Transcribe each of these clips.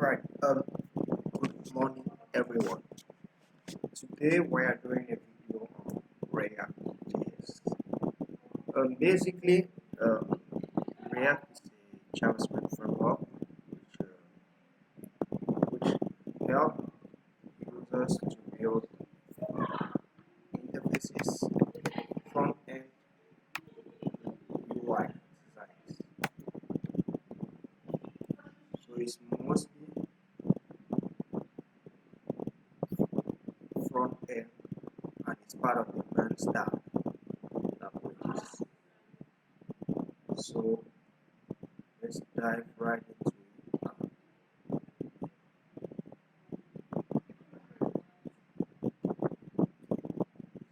Right. Good morning, everyone. Today we are doing a video on React.js. Basically, um, React is a JavaScript framework which help users to build interfaces, front end UI designs. So it's mostly front end and it's part of the MERN stack languages. So let's dive right into it now.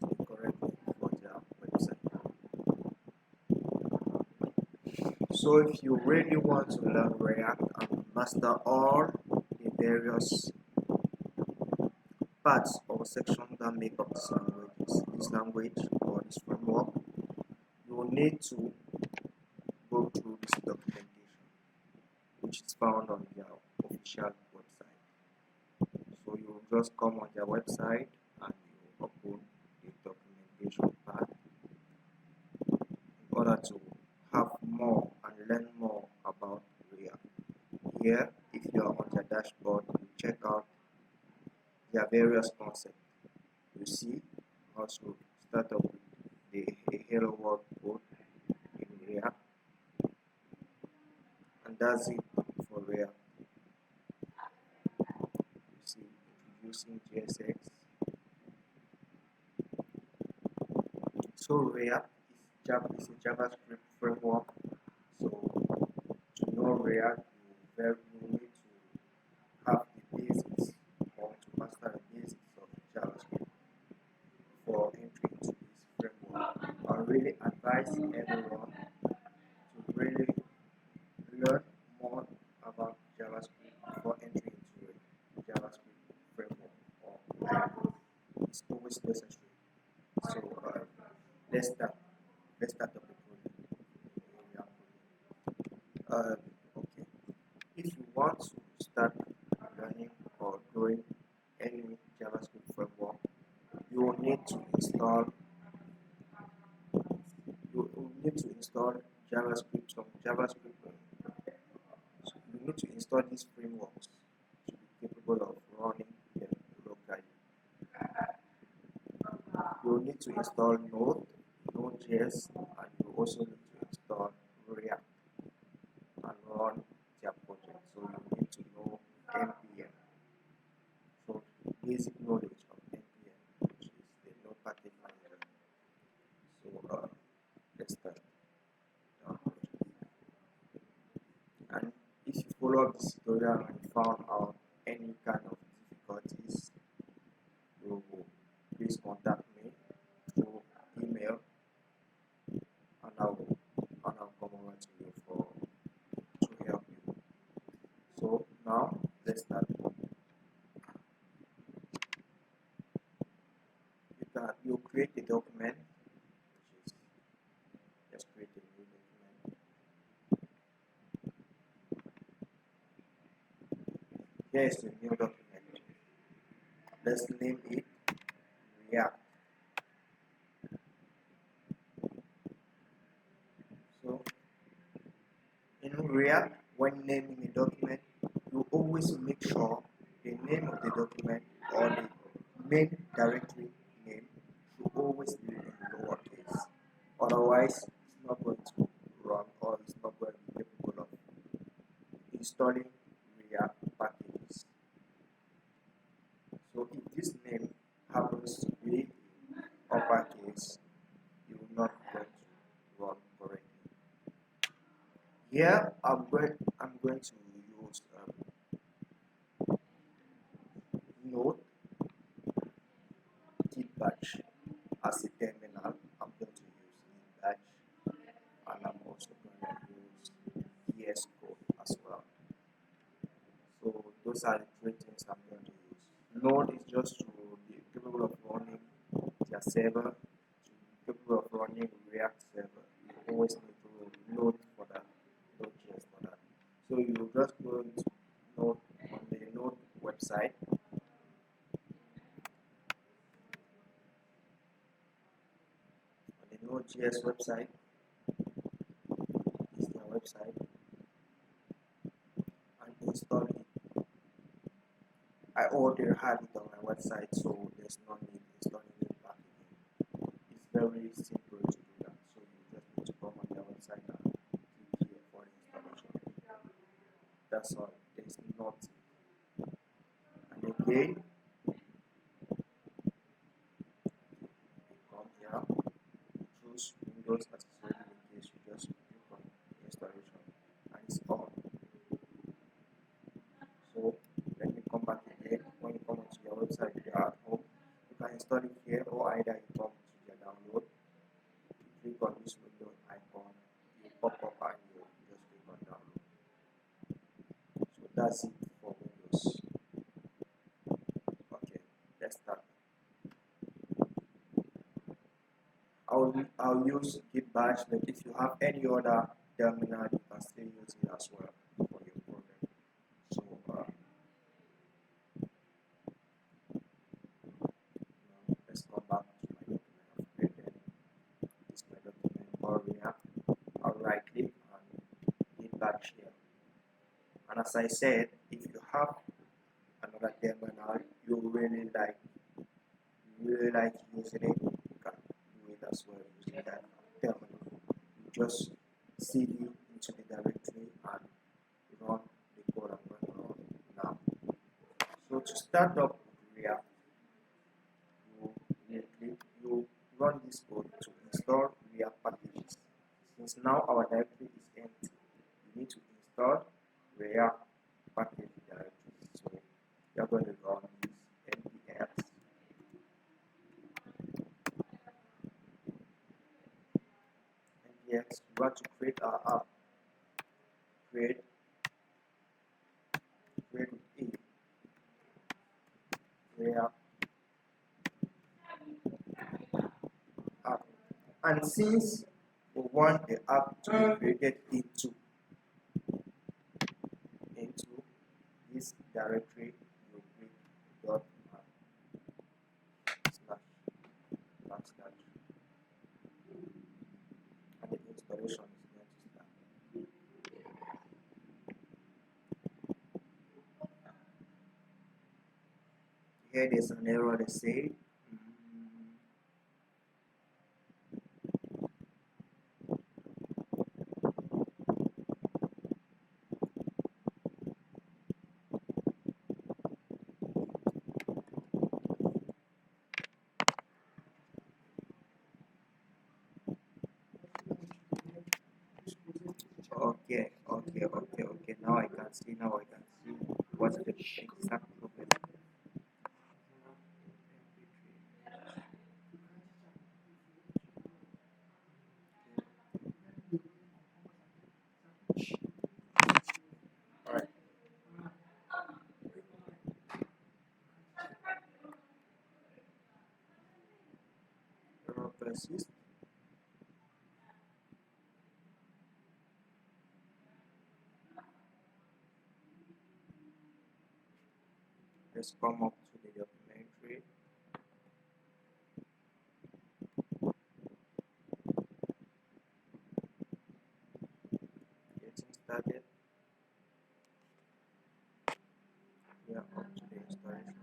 The correct link for their website. So if you really want to learn React and master all the various parts or sections that make up this language or this framework, you will need to go through this documentation, which is found on their official website. So you will just come on their website and you open the documentation part in order to have more and learn more about React. Here, if you are on their dashboard, you check out their various concepts. You see also start up with the hello world code in React, and that's it for React. You see introducing JSX. So React is a JavaScript framework. So to know React, you need to have the basics or to master the basics of JavaScript for entry into this framework. I really advise everyone to really learn more about JavaScript before entering into a JavaScript framework or library. It's always necessary. So let's start. Let's start up the project. Okay. If you want to start learning or doing any JavaScript framework, you will need to install JavaScript from JavaScript. So you need to install these frameworks to be capable of running them locally. You will need to install Node.js, and you also need to install React and run their project. So you need to know npm. So basic knowledge of npm, which is the node package manager. So let's start. And if you follow up this tutorial and you found out any kind of difficulties, you will please contact me through email, and I'll come over to you to help you. So now let's start. You create a document, which is just create a new document. Here is the new document. Let's name it React. So in React, when naming a document, you always make sure the name of the document or the main directory name should always be in lowercase. Otherwise, it's not going to run or it's not going to be capable of installing React packages. So if this name happens to be uppercase, you will not going to run correctly. Here I'm going to use Node Git-Bash as a terminal. I'm going to use Git-Bash, and I'm also going to use VS Code as well. So those are the three things I'm going to use. Node is just to be capable of running their server, to be capable of running React server. You always need to Node for that, Node.js for that. So you just go into Node on website. On the Node.js website, is their website, and install it. I already have it on my website, so there's no need installing it back again. It's very simple to do that. So you just need to come on their website and click here for the installation. That's all. There's nothing. And again, come here, choose Windows as accessory in case you just click on installation, and it's on. So let me come back again. When you come onto your website, you are at home, you can install it here, or either you come to your download, you click on this window icon, you pop up and you just click on download. So that's it for Windows. Okay, let's start. I'll use Git Bash, but if you have any other terminal, you can still use it as well for your program. So let's come back to my document I've created. This is my document or React. I'll right click and Git Bash here. And as I said, if you have another terminal you really like using it, you can do it as well using that terminal. You just cd into the directory and run the code I'm going to run now. So to start up React, you run this code to install React packages. Since now our directory is empty, you need to install React package directory. So you're going to run this npx we want to create our app. Create with A. React app. And since we want the app to be created into this directory, you click dot app slash and the installation is going to start. Here there's an error that say okay. Now I can see what's the exact problem. Alright. Error persists. Let's come up to the documentary. Getting started. We are up to the installation.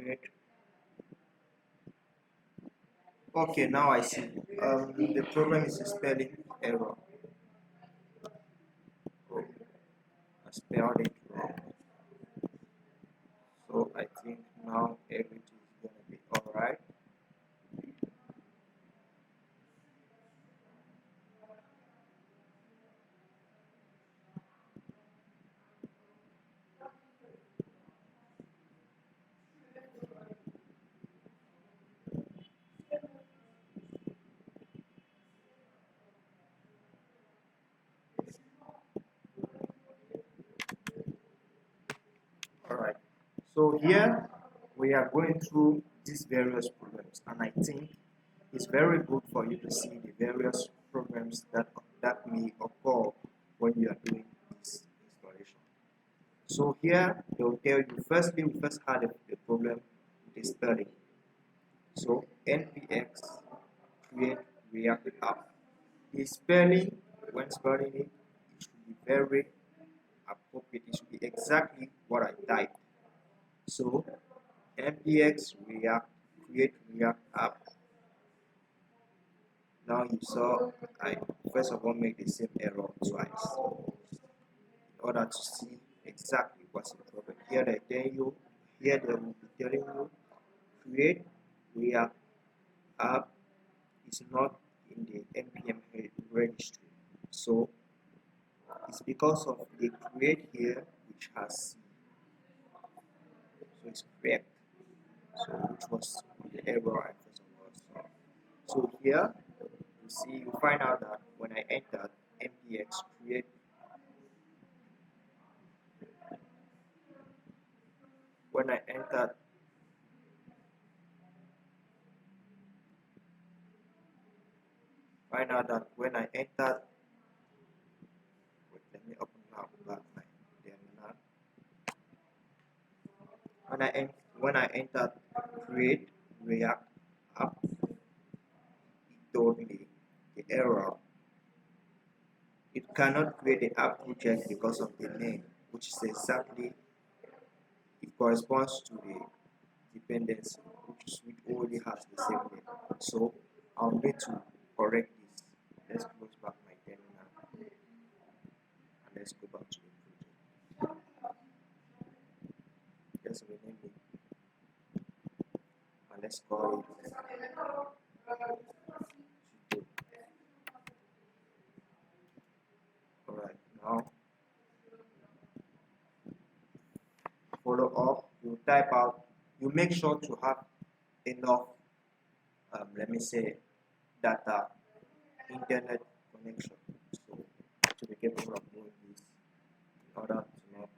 create. Okay, now I see. The problem is a spelling error. Oh, I spelled it wrong. So I think now everything is gonna be alright. Alright. So here we are going through these various programs, and I think it's very good for you to see the various programs that may occur when you are doing this installation. So here they will tell you firstly we first had a problem with the spelling. So npx create react app. The spelling, when spelling it, it should be very appropriate. It should be exactly what I typed. So npx react create react app. Now you saw I first of all make the same error twice in order to see exactly what's the problem. Here they tell you, here they will be telling you create react app is not in the npm registry. So it's because of the create here which has C. So it's correct. So which was the error I first of all saw. So here you see you find out that when I entered npx create when I entered find out that when I entered wait, let me open now back my terminal. When I entered create react app, it told me the error. It cannot create the app project because of the name, which is exactly it corresponds to the dependency, which already has the same name. So I'll need to correct this. Let's close back my terminal and let's go back to the project. Let's rename it and let's call it tuto. Alright, now follow up. You type out. You make sure to have enough. Let me say data internet connection. So to be capable of doing this in order to not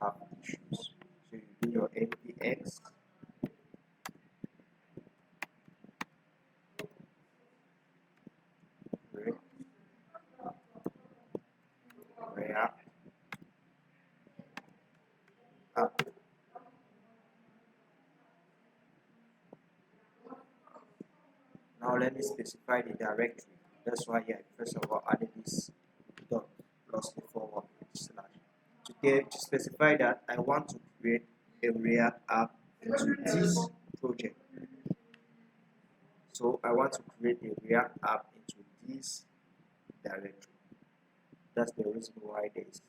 have issues. So you do your npx create react app. Now let me specify the directory. That's why I first of all added this dot plus the forward slash. To specify that I want to create a React app into this project. So I want to create a React app into this directory. That's the reason why there is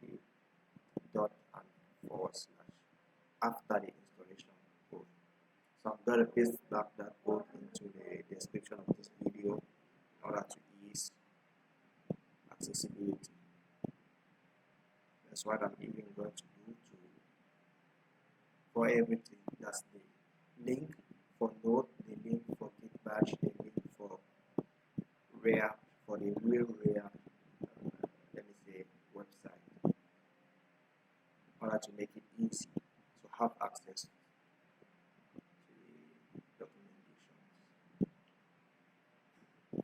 the dot and forward slash after the installation code. So I'm going to paste that code into the description of this video in order to ease accessibility. That's what I'm even going to do for everything. That's the link for Node, the link for Gitbash, the link for React, for the real React, let me say, website, in order to make it easy to have access to the documentation.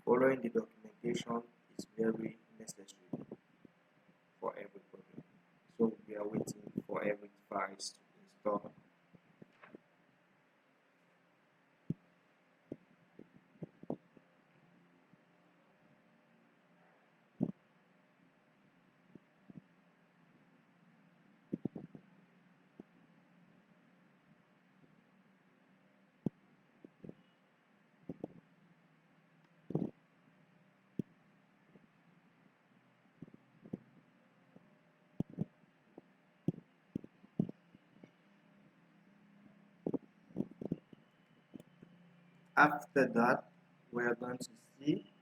Following the documentation is very necessary for every project. So we are waiting for every files to install. After that, we are going to see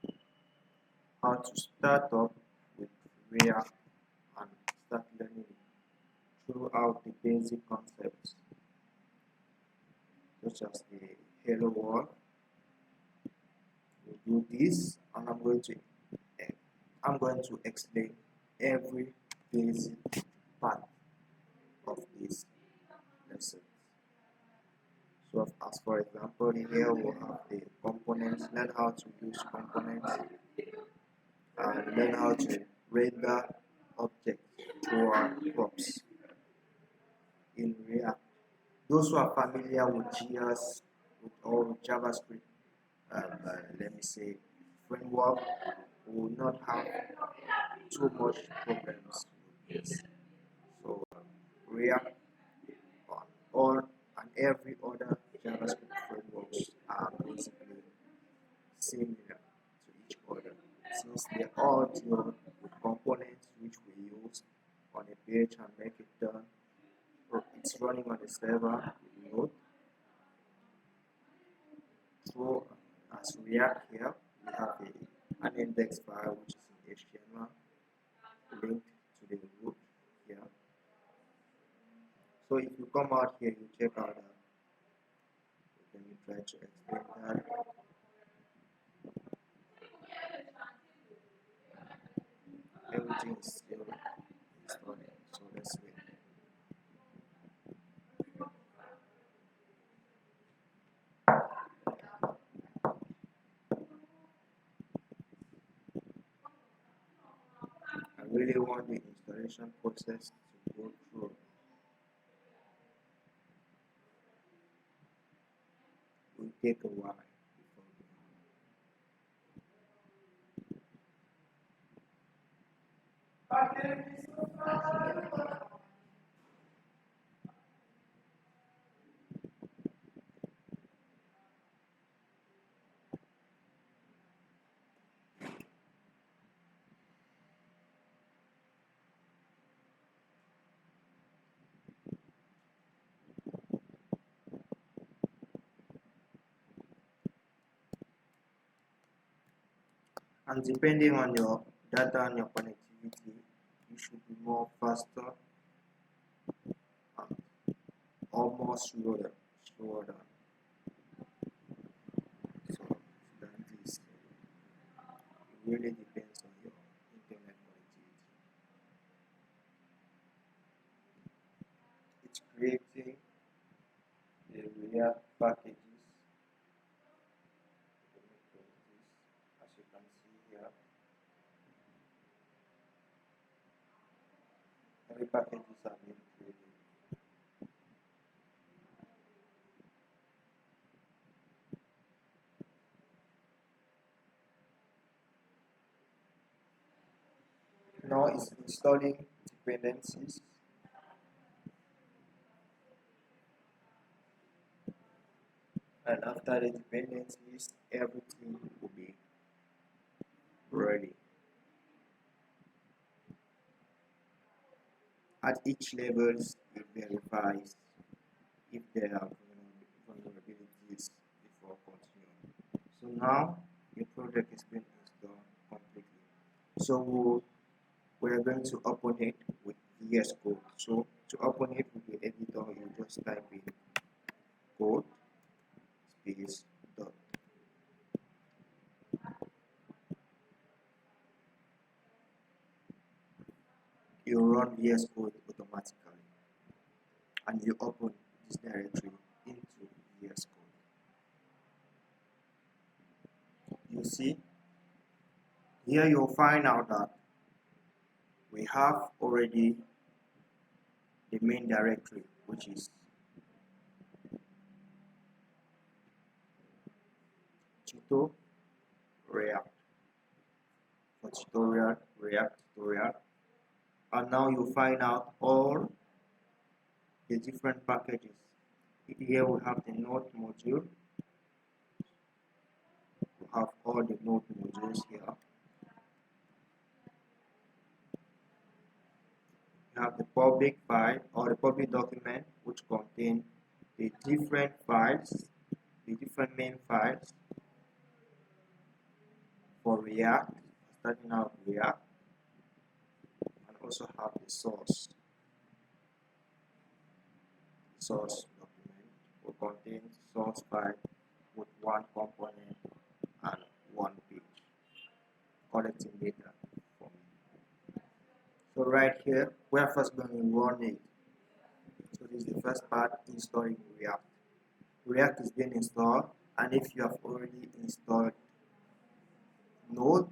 how to start up with React and start learning throughout the basic concepts such as the hello world. We'll do this, and I'm going to explain every basic part of this lesson. So as for example, here we'll have the components, learn how to use components, and learn how to render objects through our props in React. Those who are familiar with GS or with JavaScript, let me say, framework, will not have too much problems with this. So React on all and every other JavaScript frameworks are basically similar to each other, since they all deal with components which we use on a page and make it done. So it's running on the server with Node. So as React here, we have an index file which is in HTML linked to the root here. So if you come out here, you check out that. Let me try to explain that. Everything is still installing, so let's wait. I really want the installation process to go through. It will take a while before and depending on your data and your connectivity, you should be more faster and or more slower than this. It really depends on your internet connectivity. It's creating the React packages. As you can see here, every packages are being created. Now it's installing dependencies. And after the dependencies, everything will be ready. At each level, it verifies if there are vulnerabilities before continuing. So now your project is being installed completely. So we're going to open it with VS Code. So to open it with the editor, you just type in code space dot. You run VS Code automatically, and you open this directory into VS Code. You see, here you'll find out that we have already the main directory, which is tuto React for tutorial, React tutorial, and now you find out all the different packages. Here we have the Node module. We have all the Node modules here. You have the public file or the public document, which contain the different files, the different main files for React, starting out React, and also have the source document will contain source file with one component and one page collecting data for me. So right here, we are first going to run it. So this is the first part, installing React. React is being installed, and if you have already installed Node,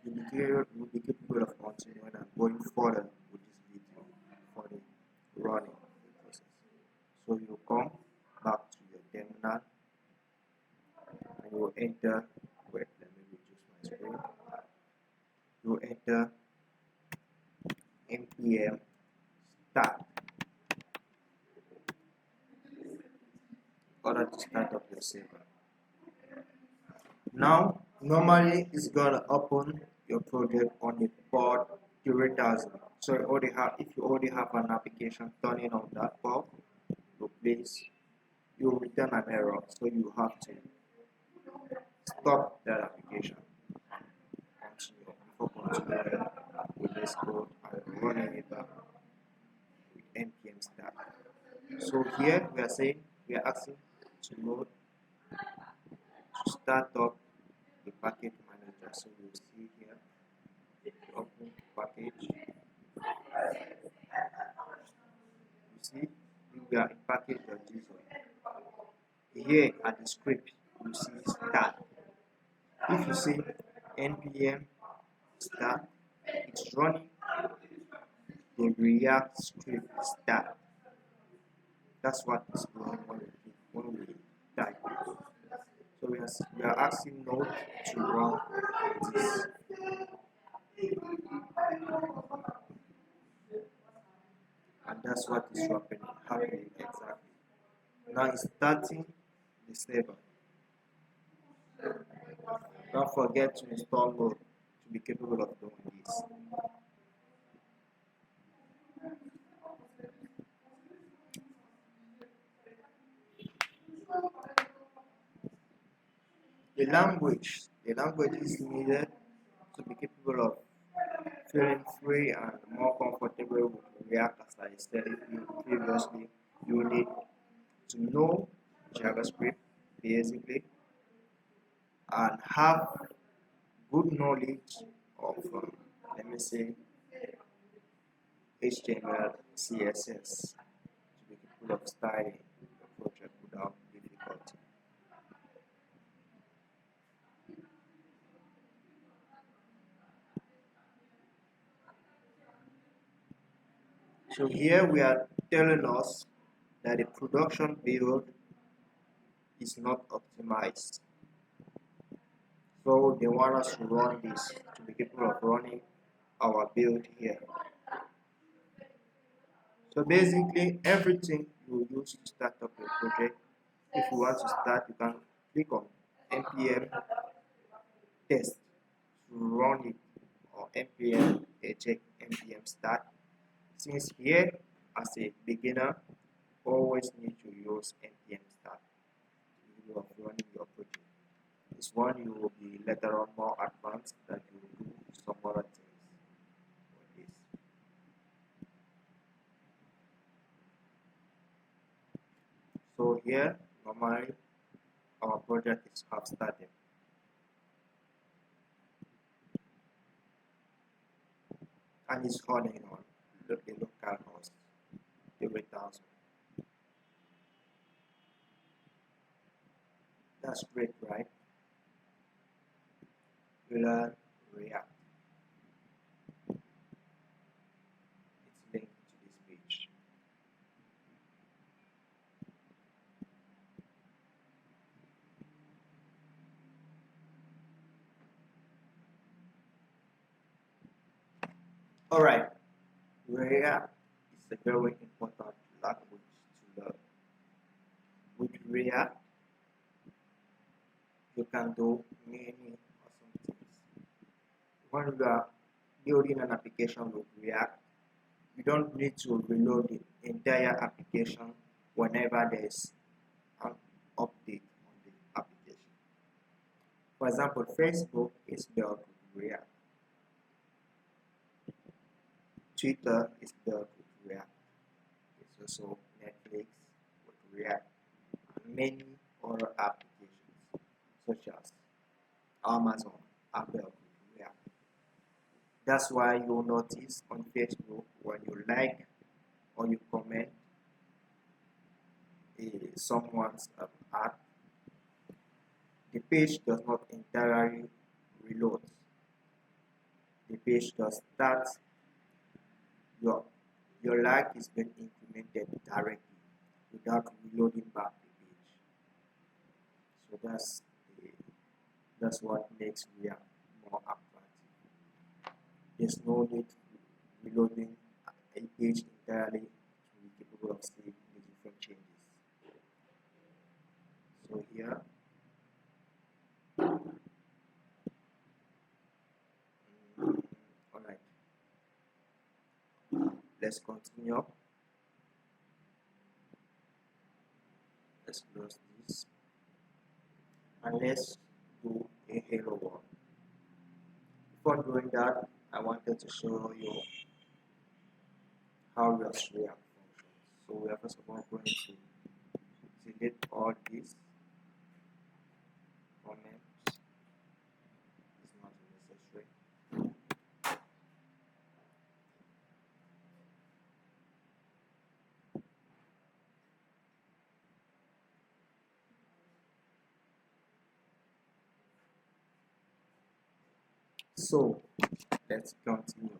you'll be capable of continuing and going further with this video for the running process. So you come back to your terminal and you will enter, wait, let me reduce my screen. You will enter npm start in order to start up your server. Now, normally it's gonna open your project on the port 3000. So if you already have an application turning on that port, you will return an error. So you have to stop that application before continuing with this code and running it with npm start. So here we are asking to load to start up the package manager. So you see here, open package. You see, we are in package.json. Here at the script, you see start. If you see npm start, it's running the React script start. That's what is going on when we type it. So we are asking Node to run this. And that's what is happening exactly. Now it's starting the server. Don't forget to install Node to be capable of doing this. The language is needed to be capable of feeling free and more comfortable with React. As I said previously, you need to know JavaScript basically and have good knowledge of let me say HTML, CSS to be capable of styling the project without difficulty. So here we are telling us that the production build is not optimized. So they want us to run this to be capable of running our build here. So basically everything you use to start up your project, if you want to start, you can click on npm test to run it, or npm check npm start. Since here as a beginner, always need to use npm start to of running your project. This one you will be later on more advanced that you will do some other things for this. So here normally our project is half started. And it's running on the local host 3000. That's great, right? We learn React. It's linked to this page. Alright, React is a very important language to learn. With React, you can do many awesome things. When you are building an application with React, you don't need to reload the entire application whenever there is an update on the For example, Facebook is built with React. Twitter is built with React. It's also Netflix with React, and many other applications such as Amazon are built with React. That's why you'll notice on Facebook when you like or you comment someone's art, the page does not entirely reload. The page does start, your like is being implemented directly without reloading back the page. So that's what makes React more attractive. There's no need to reloading a page entirely to be capable of seeing the different changes. So here, alright, let's continue. Let's close this and let's do a hello world. Before doing that, I wanted to show you how does React function. So we are first of all going to delete all these comments. It's not necessary. So let's continue.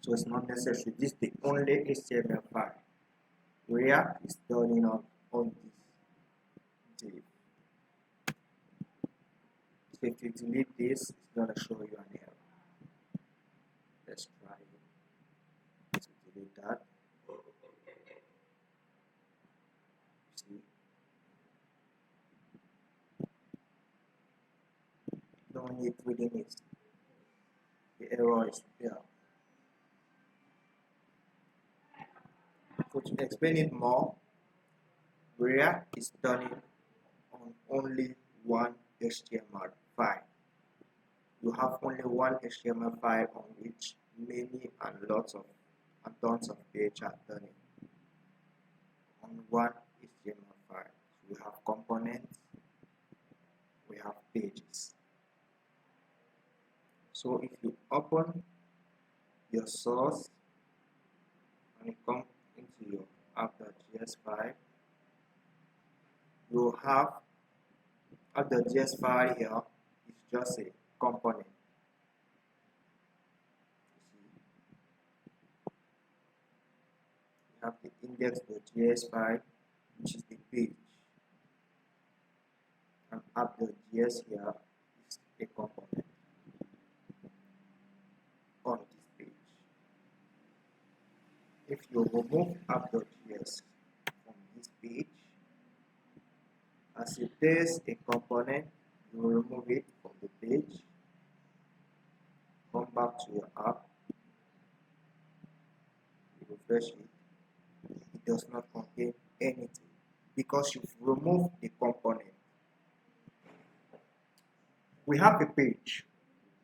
So it's not necessary. This is the only HTML file. React is turning on this div. So if you delete this, it's gonna show you an error. Let's try to delete that. See, no need reading it. The error is there. So to explain it more, React is turning on only one HTML file. You have only one HTML file on which many and lots of and tons of pages are turning on one HTML file. So we have components, we have pages. So if you open your source and you come into your app.js file, you have app.js file here is just a component. You have the index.js file, which is the page, and app.js here is a component on this page. If you remove app.js from this page, as it is a component, you remove it from the page, come back to your app, you refresh it, it does not contain anything because you've removed the component. We have a page,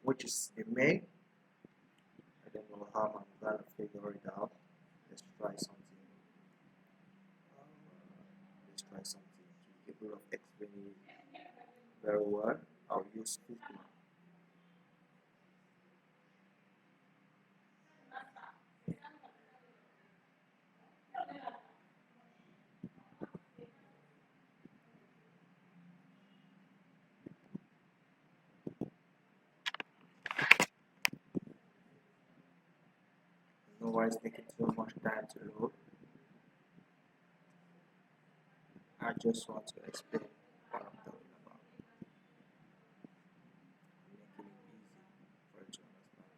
which is the main. I don't know how I'm going to figure it out. Let's try something. Let's try something to be able of explaining it very well. I'll use Figma. I don't know why it's taking so much time to load. I just want to explain what I'm talking about, making it easy for you to understand.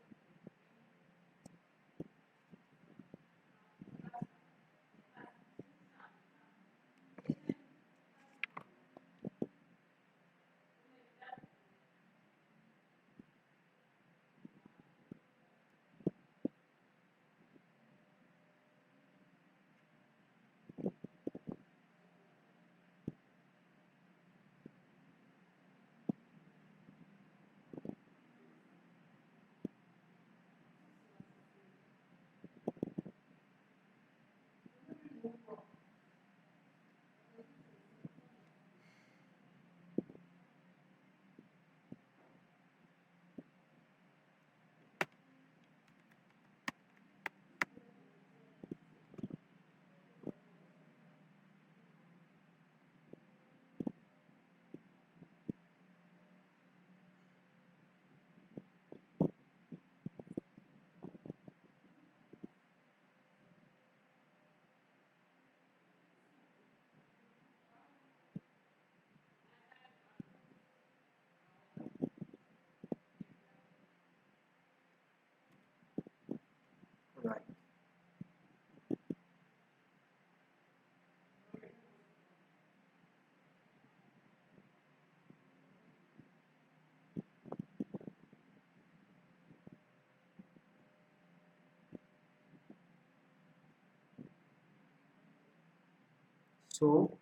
So,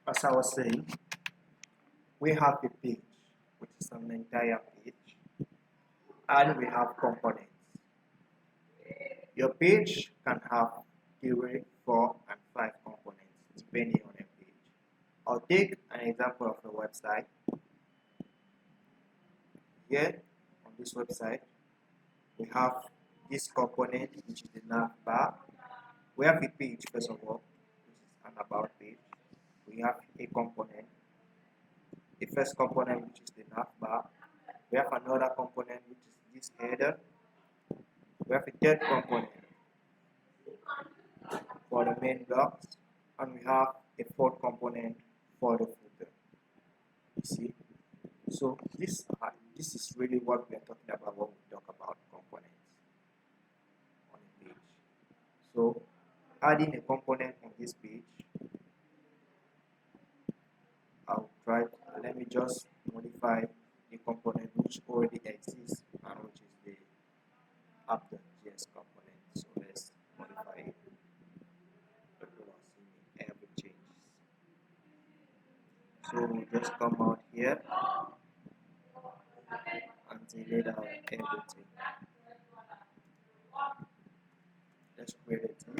as I was saying, we have a page, which is an entire page, and we have components. Your page can have 3, 4, and 5 components, depending on your page. I'll take an example of a website. Here, on this website, we have this component, which is the nav bar. We have a page, first of all, which is an about page. We have a component, the first component, which is the nav bar. We have another component, which is this header. We have a third component for the main blocks, and we have a fourth component for the footer. You see, so this is really what we are talking about when we talk about components on a page. So adding a component on this page, I'll try. Let me just modify the component which already exists and which is the app.js component. So let's modify it. Every changes. So we just come out here and delete out everything. Let's create a team.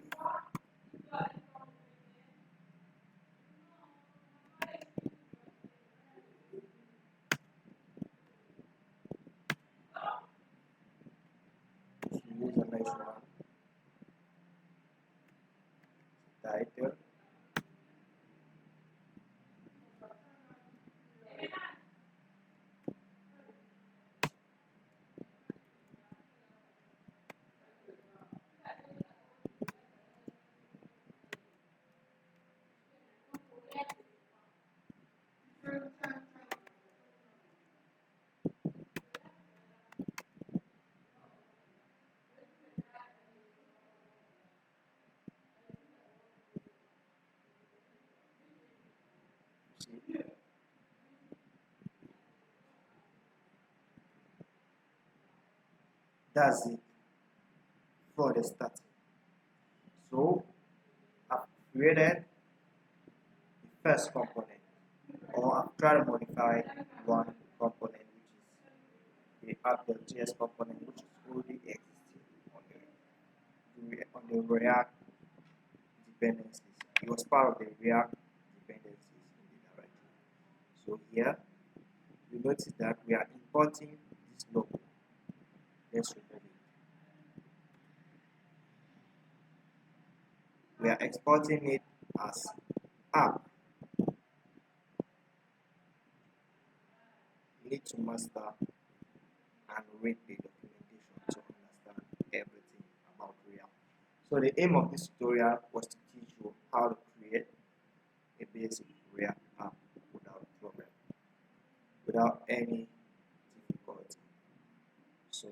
Use a nice one. Title. See, that's it for the starting. So I've created the first component, or I've tried to modify one component, which is the app.js component, which is already existing on the React dependencies. It was part of the React dependencies in the directory. So here you notice that we are importing this logo. Let's remove it. We are exporting it as app. You need to master and read the documentation to understand everything about React. So the aim of this tutorial was to teach you how to create a basic React app without problem, without any difficulty. So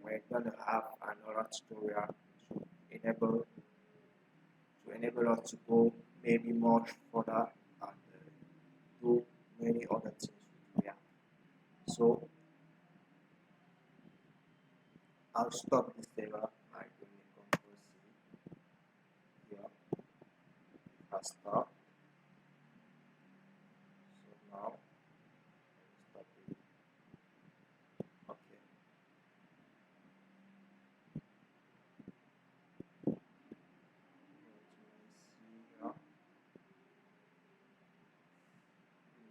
we're going to have another tutorial to enable us to go maybe much further and do many other things with React. So I'll stop this demo by doing Control C here. I'll stop. So now stop it. Okay.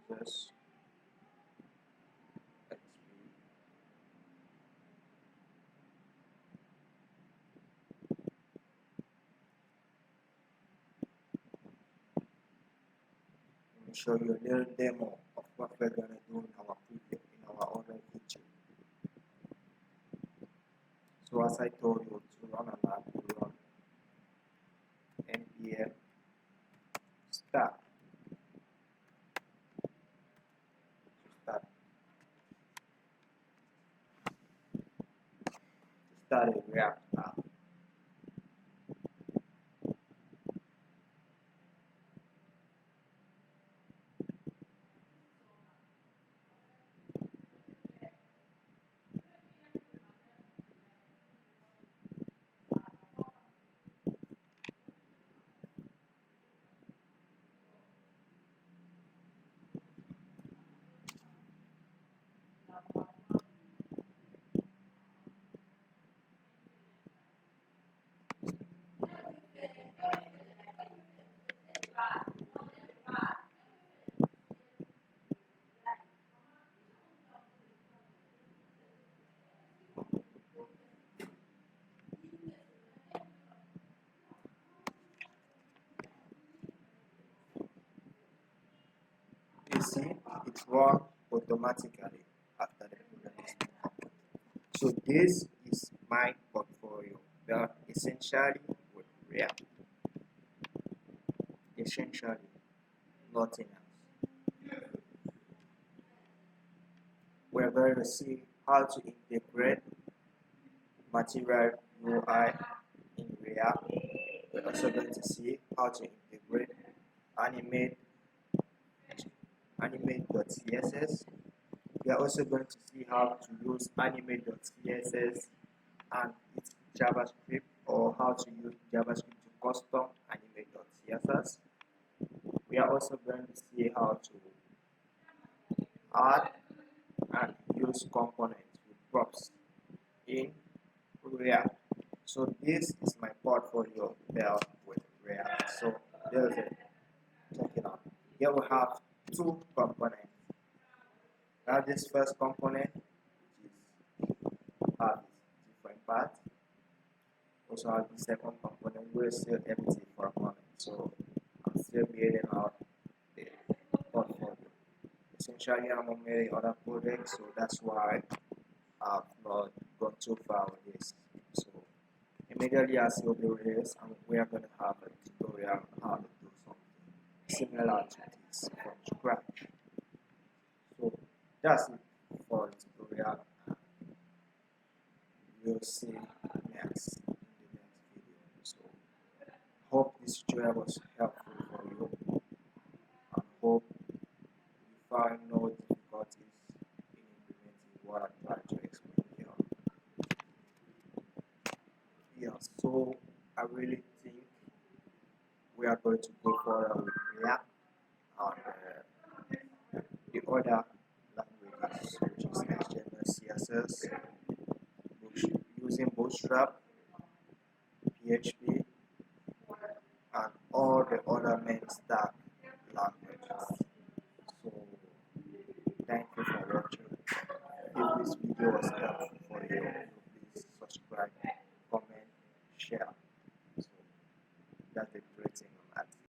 Users XP. Let me show you a little demo of what we're gonna do in our other feature. So as I told you, to run an app, you run npm start start a React app. see it run automatically after the program is open. So this is my portfolio. But essentially with React. Essentially nothing else. We're going to see how to integrate Material UI in React. We're also going to see how to integrate animate.css. We are also going to see how to use animate.css and its JavaScript, or how to use JavaScript to custom animate.css. We are also going to see how to add and use components with props in React. So this is my portfolio built with React. So there's it. Check it out. Here we have two components. Now this first component, which is has different parts. Also have the second component. We'll still empty for a moment. So I'm still building out the portfolio. Essentially, I'm on many other projects, so that's why I've not gone too far with this. So immediately I see this, and we are going to have a tutorial on how to do something similar to this from scratch. So that's it for the tutorial. We'll see next in the next video. So hope this tutorial was helpful for you, and hope you find no difficulties in implementing what I tried to explain here. Yeah, so I really think we are going to go further with React and the other languages, which is HTML, CSS, using Bootstrap, PHP, and all the other main stack languages. So thank you for watching. If this video was helpful for you,